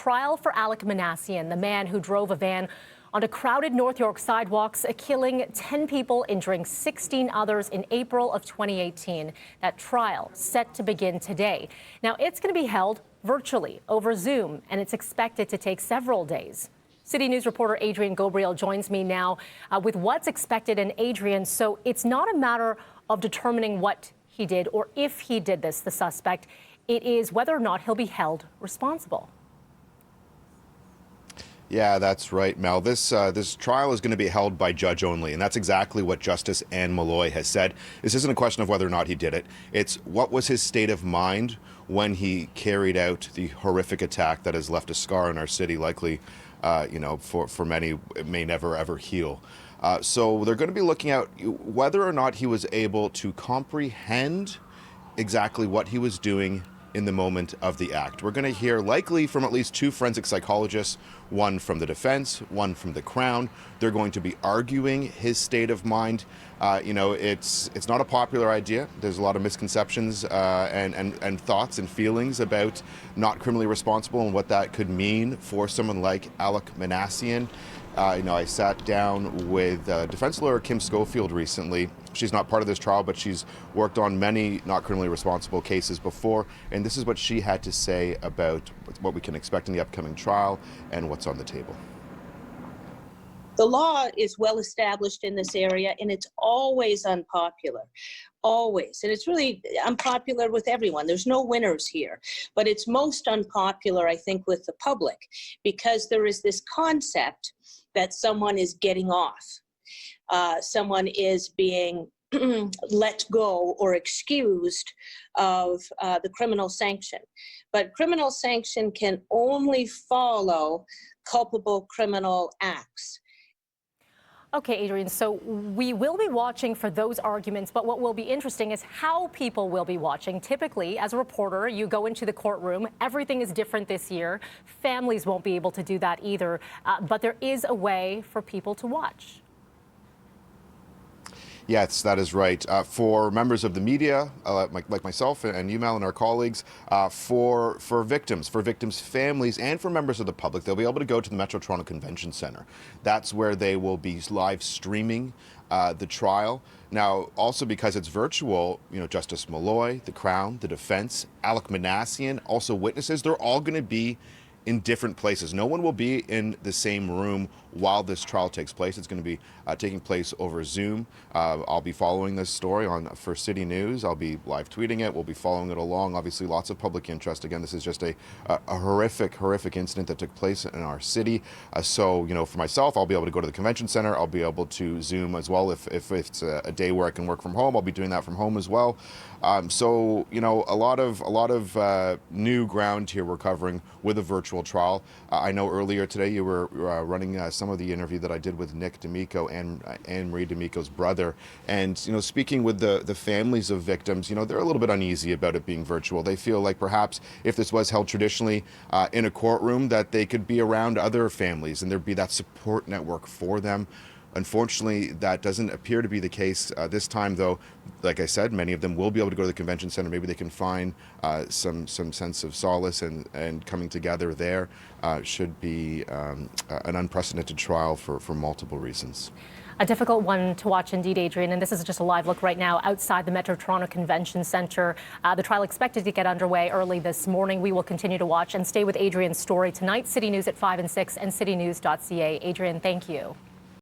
trial for Alek Minassian, the man who drove a van onto crowded North York sidewalks, killing 10 people, injuring 16 others in April of 2018. That trial set to begin today. Now, it's going to be held virtually over Zoom, and it's expected to take several days. City News reporter Adrian Ghobrial joins me now with what's expected. And Adrian, so it's not a matter of determining what he did or if he did this, the suspect. It is whether or not he'll be held responsible. Yeah, that's right, Mel. This trial is going to be held by judge only, and that's exactly what Justice Anne Malloy has said. This isn't a question of whether or not he did it. It's what was his state of mind when he carried out the horrific attack that has left a scar in our city, likely, for many, it may never ever heal. So they're going to be looking at whether or not he was able to comprehend exactly what he was doing in the moment of the act. We're going to hear likely from at least two forensic psychologists, one from the defense, one from the Crown. They're going to be arguing his state of mind. It's not a popular idea. There's a lot of misconceptions and thoughts and feelings about not criminally responsible and what that could mean for someone like Alek Minassian. I sat down with defense lawyer Kim Schofield recently. She's not part of this trial, but she's worked on many not criminally responsible cases before, and this is what she had to say about what we can expect in the upcoming trial and what's on the table. The law is well established in this area, and it's always unpopular, always. And it's really unpopular with everyone. There's no winners here. But it's most unpopular, I think, with the public, because there is this concept that someone is getting off. Someone is being let go or excused of the criminal sanction. But criminal sanction can only follow culpable criminal acts. Okay, Adrian, so we will be watching for those arguments, but what will be interesting is how people will be watching. Typically, as a reporter, you go into the courtroom. Everything is different this year. Families won't be able to do that either, but there is a way for people to watch. Yes, that is right. For members of the media, like myself and you, Mel, and our colleagues, for victims' families, and for members of the public, they'll be able to go to the Metro Toronto Convention Centre. That's where they will be live streaming the trial. Now, also because it's virtual, Justice Malloy, the Crown, the defense, Alek Minassian, also witnesses, they're all going to be in different places. No one will be in the same room while this trial takes place. It's going to be taking place over Zoom. I'll be following this story for City News. I'll be live tweeting it. We'll be following it along. Obviously, lots of public interest. Again, this is just a horrific incident that took place in our city. So, for myself, I'll be able to go to the convention center. I'll be able to Zoom as well. If it's a day where I can work from home, I'll be doing that from home as well. So, a lot of new ground here we're covering with a virtual trial. I know earlier today you were running some of the interview that I did with Nick D'Amico and Marie D'Amico's brother. And, speaking with the families of victims, they're a little bit uneasy about it being virtual. They feel like perhaps if this was held traditionally in a courtroom, that they could be around other families and there'd be that support network for them. Unfortunately, that doesn't appear to be the case this time, though. Like I said, many of them will be able to go to the convention center. Maybe they can find some sense of solace, and coming together there should be an unprecedented trial for multiple reasons. A difficult one to watch indeed, Adrian, and this is just a live look right now outside the Metro Toronto Convention Centre. The trial expected to get underway early this morning. We will continue to watch and stay with Adrian's story tonight. City News at 5 and 6 and citynews.ca. Adrian, thank you.